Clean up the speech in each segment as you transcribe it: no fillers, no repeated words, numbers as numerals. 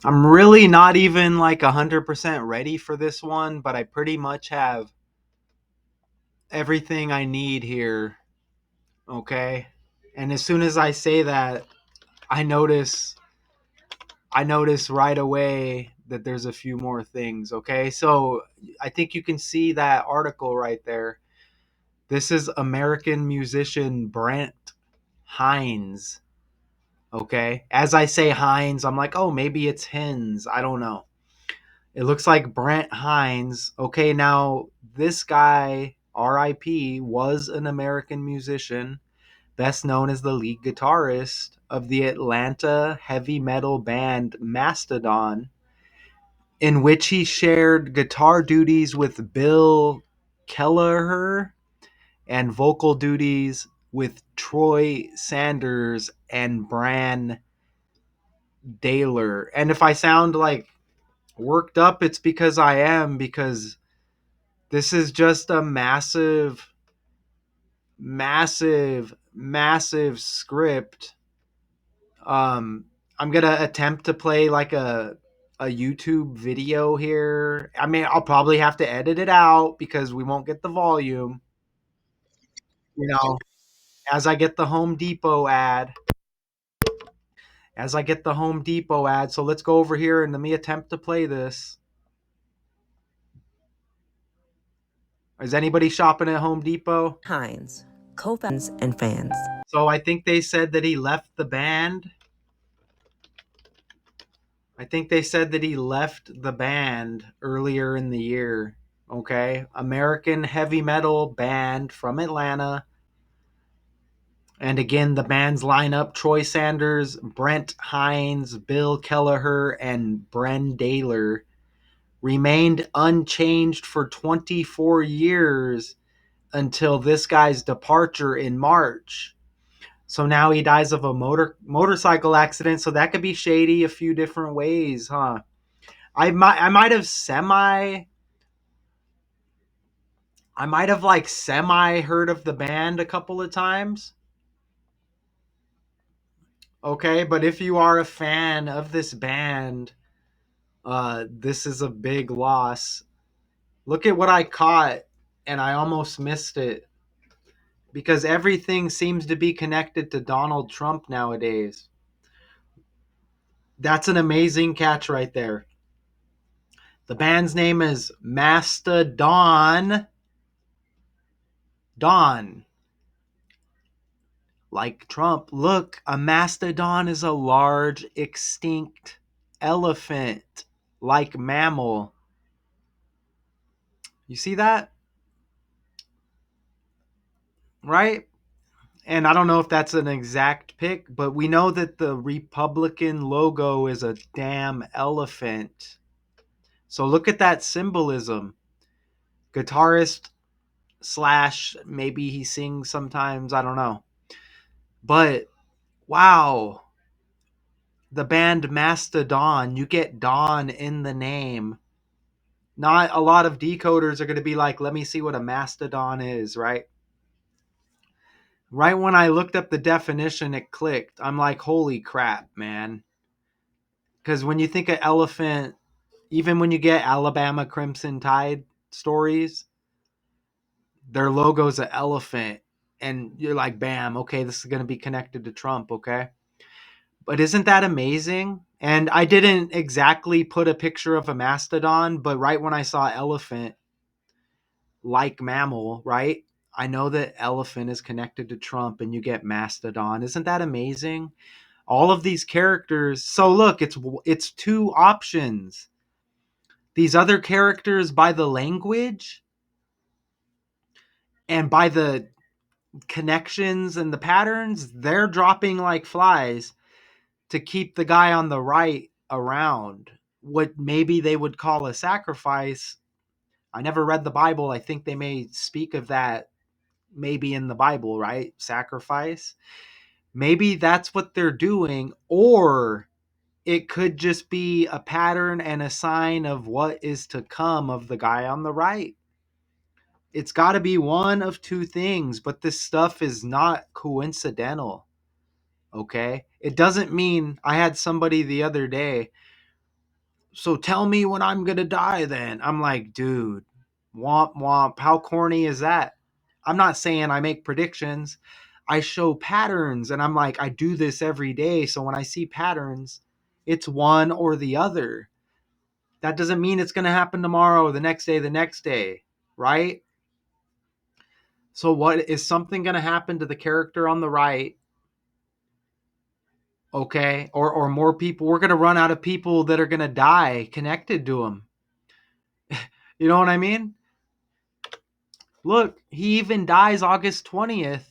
I'm really not even like 100% ready for this one, but I pretty much have everything I need here. Okay. And as soon as I say that, I notice I notice right away that there's a few more things. Okay. So I think you can see that article right there. This is American musician Brent Hinds. Okay. As I say Hinds, I'm like, oh, maybe it's Hins. I don't know. It looks like Brent Hinds. Okay, now this guy, RIP, was an American musician, best known as the lead guitarist of the Atlanta heavy metal band Mastodon, in which he shared guitar duties with Bill Kelleher and vocal duties with Troy Sanders and Bran Daler. And if I sound like worked up, it's because I am, because this is just a massive script. I'm gonna attempt to play like a YouTube video here. I mean, I'll probably have to edit it out because we won't get the volume. You know, as I get the Home Depot ad, So let's go over here and let me attempt to play this. Is anybody shopping at Home Depot? Hinds, co-founders and fans. So I think they said that he left the band. I think they said that he left the band earlier in the year. Okay. American heavy metal band from Atlanta. And again, the band's lineup: Troy Sanders, Brent Hinds, Bill Kelleher, and Bren Daler remained unchanged for 24 years until this guy's departure in March. So now he dies of a motorcycle accident. So that could be shady a few different ways, huh? I might have semi heard of the band a couple of times. Okay, but if you are a fan of this band, this is a big loss. Look at what I caught, and I almost missed it because everything seems to be connected to Donald Trump nowadays. That's an amazing catch right there. The band's name is Mastodon. Dawn. Like Trump. Look, a mastodon is a large, extinct elephant like mammal. You see that? Right? And I don't know if that's an exact pic, but we know that the Republican logo is a damn elephant. So look at that symbolism. Guitarist slash maybe he sings sometimes, I don't know. But wow, the band Mastodon, you get Dawn in the name. Not a lot of decoders are going to be like, let me see what a mastodon is, right? Right when I looked up the definition, it clicked. I'm like, holy crap, man. Because when you think of elephant, even when you get Alabama Crimson Tide stories, their logo's an elephant. And you're like, bam, okay, this is going to be connected to Trump, okay? But isn't that amazing? And I didn't exactly put a picture of a mastodon, but right when I saw elephant, like mammal, right? I know that elephant is connected to Trump and you get mastodon. Isn't that amazing? All of these characters. So look, it's two options. These other characters, by the language and by the connections and the patterns, they're dropping like flies to keep the guy on the right around. What maybe they would call a sacrifice. I never read the Bible. I think they may speak of that maybe in the Bible, right? Sacrifice. Maybe that's what they're doing, or it could just be a pattern and a sign of what is to come of the guy on the right. It's got to be one of two things, but this stuff is not coincidental. Okay? It doesn't mean I had somebody the other day So tell me when I'm going to die then. I'm like, dude, womp womp. How corny is that? I'm not saying I make predictions. I show patterns and I'm like, I do this every day. So when I see patterns, it's one or the other. That doesn't mean it's going to happen tomorrow, the next day, right? So what is something going to happen to the character on the right? Okay. Or more people. We're going to run out of people that are going to die connected to him. You know what I mean? Look, he even dies August 20th.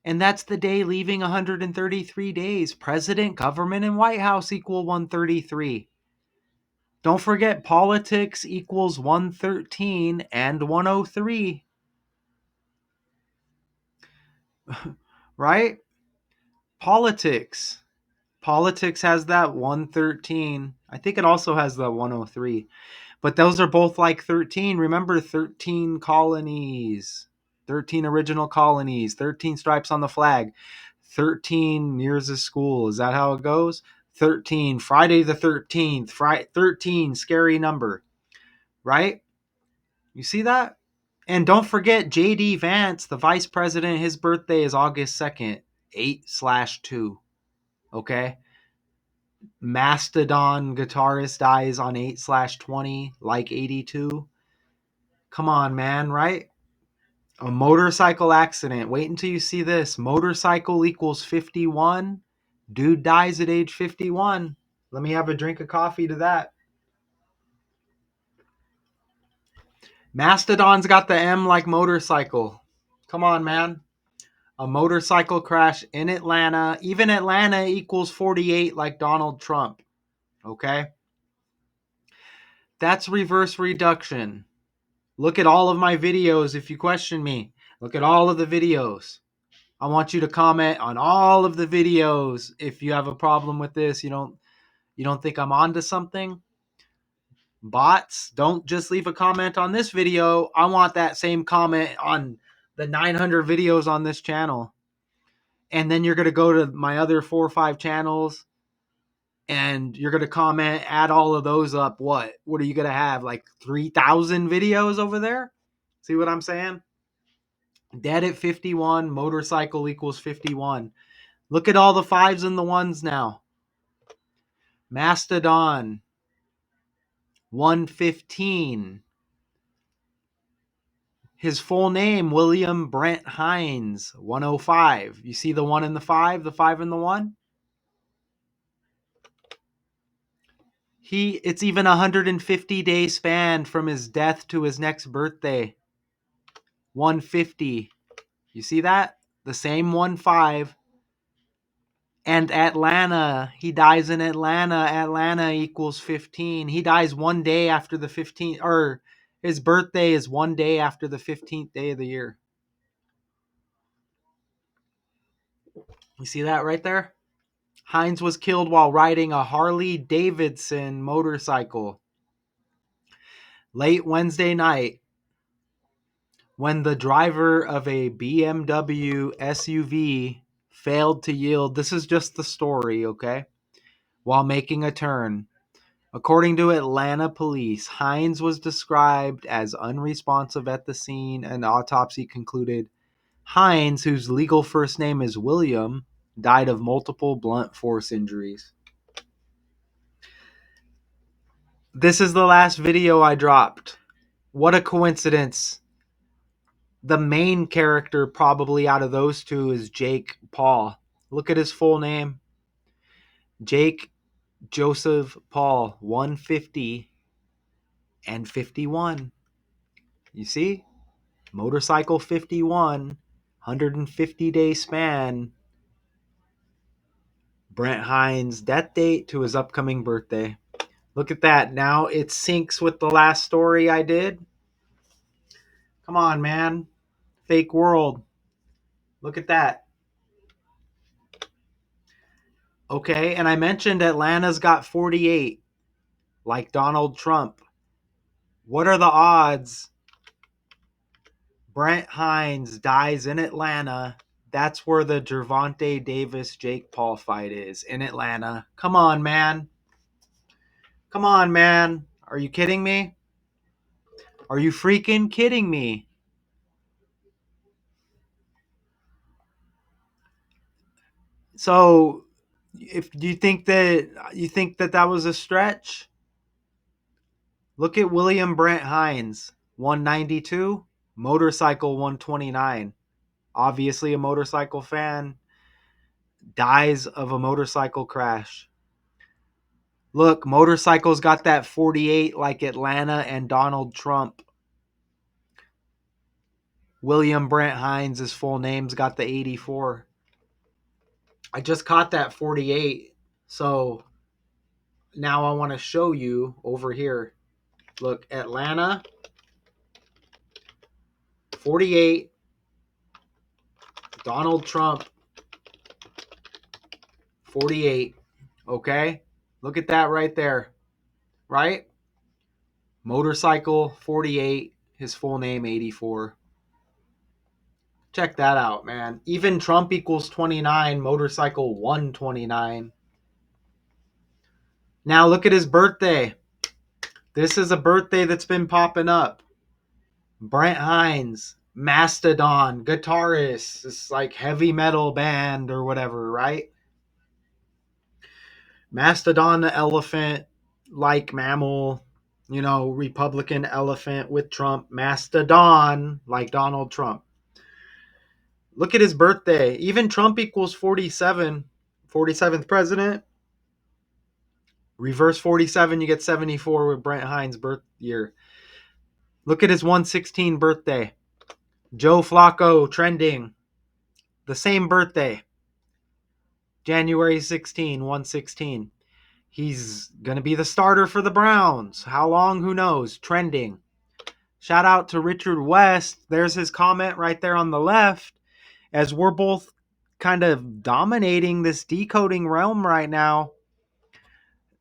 And that's the day leaving 133 days. President, government, and White House equal 133. Don't forget, politics equals 113 and 103. Right? Politics. Politics has that 113. I think it also has the 103. But those are both like 13. Remember, 13 colonies, 13 original colonies, 13 stripes on the flag, 13 years of school. Is that how it goes? 13, Friday the 13th, 13, scary number, right? You see that? And don't forget J.D. Vance, the vice president, his birthday is August 2nd, 8/2. Okay? Mastodon guitarist dies on 8/20, like 82. Come on, man, right? A motorcycle accident. Wait until you see this. Motorcycle equals 51. Dude dies at age 51. Let me have a drink of coffee to that. Mastodon's got the M like motorcycle. Come on, man. A motorcycle crash in Atlanta. Even Atlanta equals 48 like Donald Trump. Okay? That's reverse reduction. Look at all of my videos if you question me. Look at all of the videos. I want you to comment on all of the videos if you have a problem with this. You don't think I'm onto something? Bots, don't just leave a comment on this video. I want that same comment on the 900 videos on this channel. And then you're going to go to my other 4 or 5 channels and you're going to comment, add all of those up. What are you going to have? Like 3,000 videos over there? See what I'm saying? Dead at 51, motorcycle equals 51. Look at all the 5s and the 1s now. Mastodon, 115. His full name, William Brent Hinds, 105. You see the 1 and the 5 and the 1? It's even a 150-day span from his death to his next birthday. 150. You see that? The same 1-5. And Atlanta, he dies in Atlanta. Atlanta equals 15. He dies one day after the 15th, or his birthday is one day after the 15th day of the year. You see that right there? Hines was killed while riding a Harley-Davidson motorcycle late Wednesday night when the driver of a BMW SUV failed to yield. This is just the story, okay? While making a turn. According to Atlanta police, Hines was described as unresponsive at the scene. An autopsy concluded Hines, whose legal first name is William, died of multiple blunt force injuries. This is the last video I dropped. What a coincidence. The main character probably out of those two is Jake Paul. Look at his full name. Jake Joseph Paul, 150 and 51. You see? Motorcycle 51, 150-day span. Brent Hinds' death date to his upcoming birthday. Look at that. Now it syncs with the last story I did. Come on, man. Fake world. Look at that. Okay, and I mentioned Atlanta's got 48, like Donald Trump. What are the odds Brent Hinds dies in Atlanta? That's where the Gervonta Davis Jake Paul fight is, in Atlanta. Come on, man. Come on, man. Are you kidding me? Are you freaking kidding me? So, if you think that that was a stretch, look at William Brent Hinds, 192, motorcycle 129. Obviously a motorcycle fan, dies of a motorcycle crash. Look, motorcycles got that 48 like Atlanta and Donald Trump. William Brent Hinds, his full name's got the 84. I just caught that 48. So now I want to show you over here. Look, Atlanta, 48, Donald Trump, 48. Okay? Look at that right there. Right? Motorcycle, 48, his full name, 84. Check that out, man. Even Trump equals 29, motorcycle 129. Now look at his birthday. This is a birthday that's been popping up. Brent Hinds, Mastodon, guitarist. It's like heavy metal band or whatever, right? Mastodon, the elephant, like mammal, Republican elephant with Trump. Mastodon, like Donald Trump. Look at his birthday. Even Trump equals 47. 47th president. Reverse 47, you get 74 with Brent Hinds' birth year. Look at his 116 birthday. Joe Flacco trending. The same birthday. January 16, 116. He's going to be the starter for the Browns. How long? Who knows? Trending. Shout out to Richard West. There's his comment right there on the left. As we're both kind of dominating this decoding realm right now.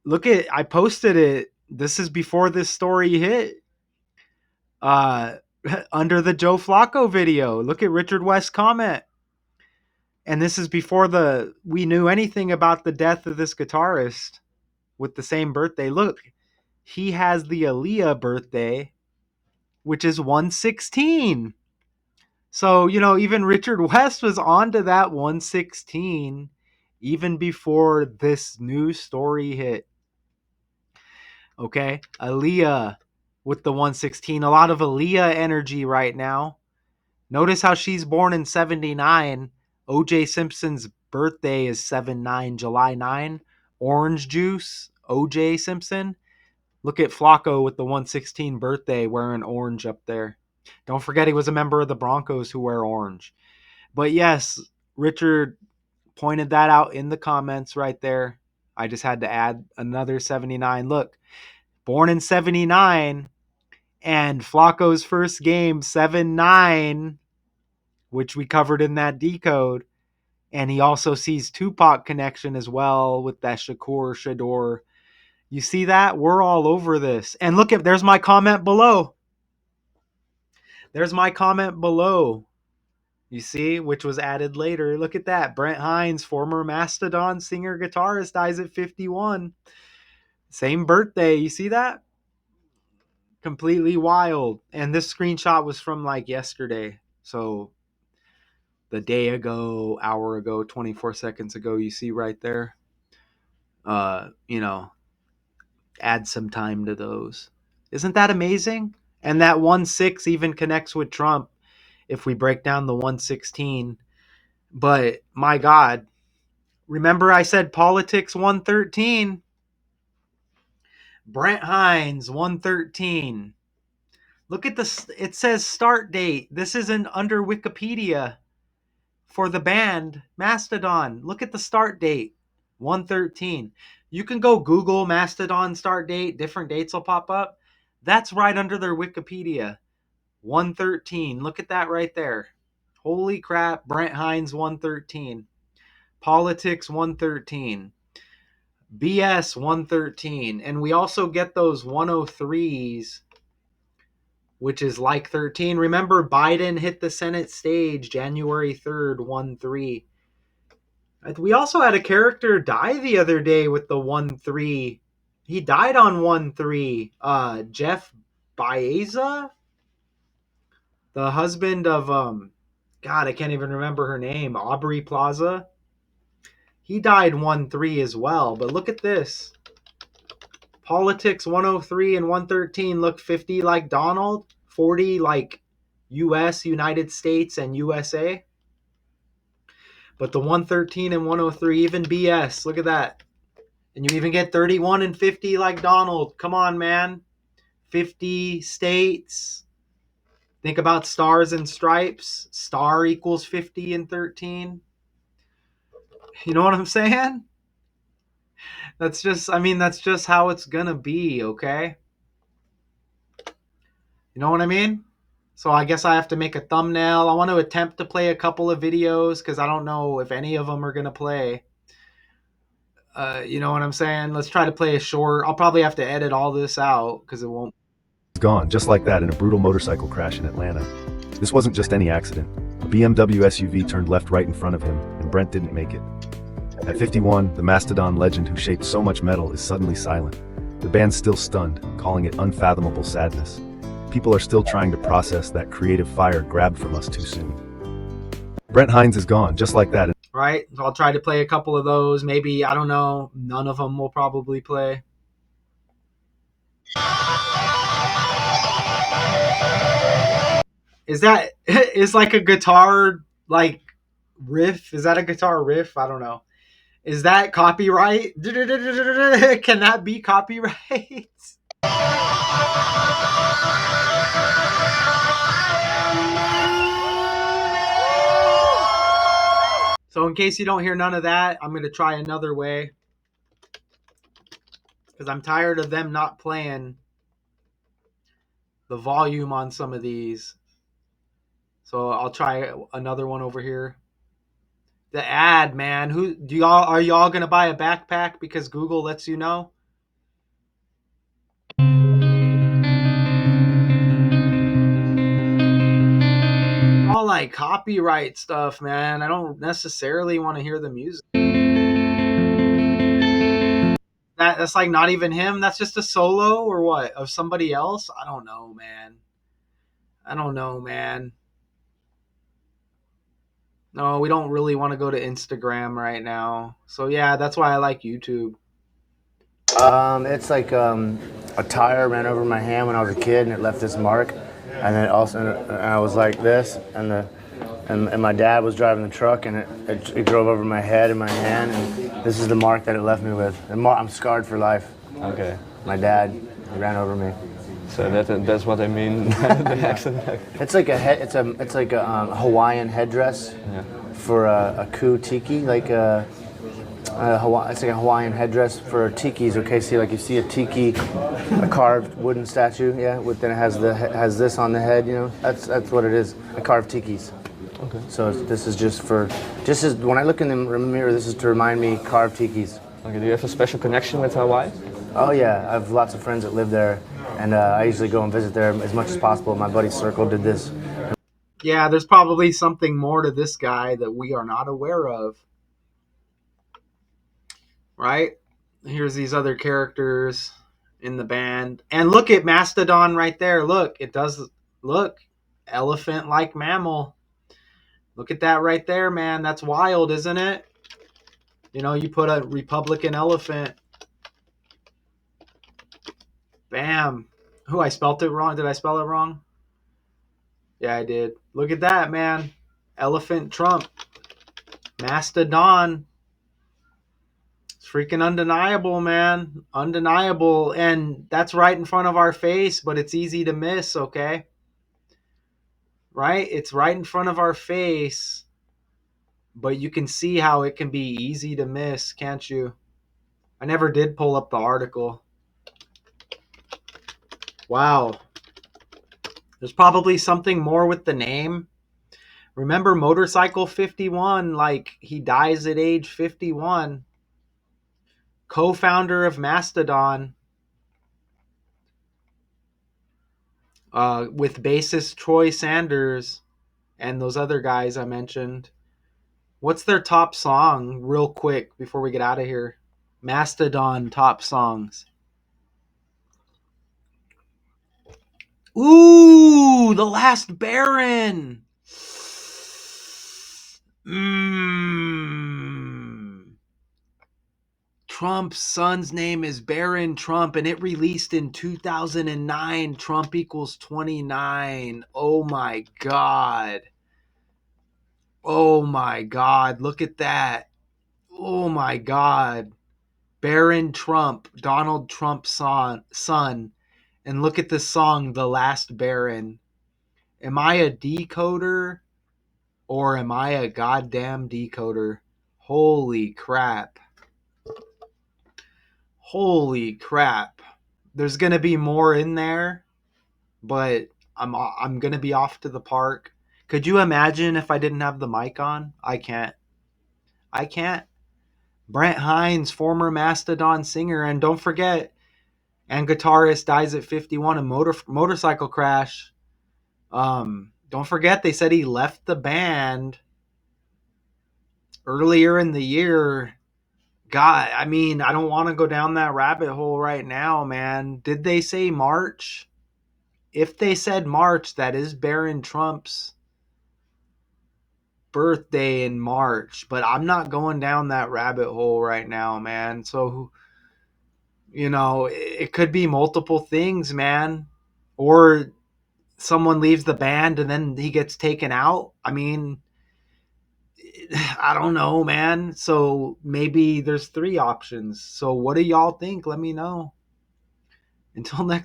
Look at, I posted it. This is before this story hit. Under the Joe Flacco video. Look at Richard West's comment. And this is before we knew anything about the death of this guitarist with the same birthday. Look, he has the Aaliyah birthday, which is 116. So, even Richard West was onto that 116 even before this new story hit. Okay, Aaliyah with the 116. A lot of Aaliyah energy right now. Notice how she's born in 79. O.J. Simpson's birthday is 7/9, July 9. Orange juice, O.J. Simpson. Look at Flacco with the 116 birthday wearing orange up there. Don't forget he was a member of the Broncos who wear orange. But yes, Richard pointed that out in the comments right there. I just had to add another 79. Look, born in 79, and Flacco's first game, 7/9, which we covered in that decode. And he also sees Tupac connection as well with that Shakur Shador. You see that? We're all over this. And look at, there's my comment below. There's my comment below. You see, which was added later. Look at that. Brent Hinds, former Mastodon singer-guitarist, dies at 51. Same birthday. You see that? Completely wild. And this screenshot was from like yesterday. So the day ago, hour ago, 24 seconds ago, you see right there. Add some time to those. Isn't that amazing? And that 1-6 even connects with Trump if we break down the 116. But my God, remember I said politics 113? Brent Hinds 113. Look at this. It says start date. This isn't under Wikipedia for the band Mastodon. Look at the start date 113. You can go Google Mastodon start date. Different dates will pop up. That's right under their Wikipedia. 113. Look at that right there. Holy crap. Brent Hinds 113. Politics 113. BS 113. And we also get those 103s, which is like 13. Remember, Biden hit the Senate stage January 3rd, 1-3. We also had a character die the other day with the 1-3 He died on 1-3. Jeff Baeza, the husband of God, I can't even remember her name. Aubrey Plaza. He died 1-3 as well. But look at this. Politics 103 and 113 look 50 like Donald, 40 like US, United States, and USA. But the 113 and 103, even BS. Look at that. And you even get 31 and 50 like Donald. Come on, man. 50 states. Think about stars and stripes. Star equals 50 and 13. You know what I'm saying? That's just how it's gonna be, okay? You know what I mean? So I guess I have to make a thumbnail. I want to attempt to play a couple of videos because I don't know if any of them are gonna play. You know what I'm saying? Let's try to play a short. I'll probably have to edit all this out because it won't. Gone just like that in a brutal motorcycle crash in Atlanta. This wasn't just any accident. A BMW SUV turned left right in front of him, and Brent didn't make it. At 51, the Mastodon legend who shaped so much metal is suddenly silent. The band's still stunned, calling it unfathomable sadness. People are still trying to process that creative fire grabbed from us too soon. Brent Hinds is gone just like that. Right? So I'll try to play a couple of those. Maybe, I don't know, none of them will probably play. Is that is like a guitar like riff? Is that a guitar riff? I don't know. Is that copyright? Can that be copyright? So in case you don't hear none of that, I'm going to try another way. Because I'm tired of them not playing the volume on some of these. So I'll try another one over here. The ad, man. Are y'all gonna buy a backpack because Google lets you know? All like copyright stuff, man. I don't necessarily want to hear the music. That's like not even him. That's just a solo or what of somebody else. I don't know, man. I don't know, man. No, we don't really want to go to Instagram right now. So yeah, that's why I like YouTube. It's like a tire ran over my hand when I was a kid, and it left this mark. And then and I was like this, and my dad was driving the truck, and it drove over my head and my hand, and this is the mark that it left me with. I'm scarred for life. Okay. My dad ran over me. So that's what I mean. The accident. It's like a Hawaiian headdress for a ku tiki, like it's like a Hawaiian headdress for tikis. Okay, see, like you see a tiki, a carved wooden statue, yeah. Then it has this on the head. You know, that's what it is. I carve tikis. Okay. So this is just as when I look in the mirror, this is to remind me carve tikis. Okay. Do you have a special connection with Hawaii? Oh yeah, I have lots of friends that live there, and I usually go and visit there as much as possible. My buddy's circle did this. Yeah, there's probably something more to this guy that we are not aware of. Right? Here's these other characters in the band. And look at Mastodon right there. Look, it does look elephant like mammal. Look at that right there, man. That's wild, isn't it? You know, you put a Republican elephant. Bam. I spelt it wrong. Did I spell it wrong? Yeah, I did. Look at that, man. Elephant Trump. Mastodon. It's freaking undeniable, man. Undeniable. And that's right in front of our face, but it's easy to miss, okay? Right? It's right in front of our face, but you can see how it can be easy to miss, can't you? I never did pull up the article. Wow. There's probably something more with the name. Remember Motorcycle 51, like he dies at age 51. Co-founder of Mastodon. With bassist Troy Sanders and those other guys I mentioned. What's their top song, real quick, before we get out of here? Mastodon top songs. Ooh, The Last Baron. Mmm. Trump's son's name is Barron Trump, and it released in 2009. Trump equals 29. Oh my God. Oh my God. Look at that. Oh my God. Barron Trump, Donald Trump's son. And look at this song, The Last Baron. Am I a decoder or am I a goddamn decoder? Holy crap. Holy crap. There's going to be more in there, but I'm going to be off to the park. Could you imagine if I didn't have the mic on? I can't. I can't. Brent Hinds, former Mastodon singer, and don't forget, and guitarist, dies at 51 in motorcycle crash. Don't forget, they said he left the band earlier in the year. God, I mean, I don't want to go down that rabbit hole right now, man. Did they say March? If they said March, that is Barron Trump's birthday in March, but I'm not going down that rabbit hole right now, man. So, it could be multiple things, man. Or someone leaves the band and then he gets taken out. I mean, I don't know, man. So maybe there's 3 options. So what do y'all think? Let me know. Until next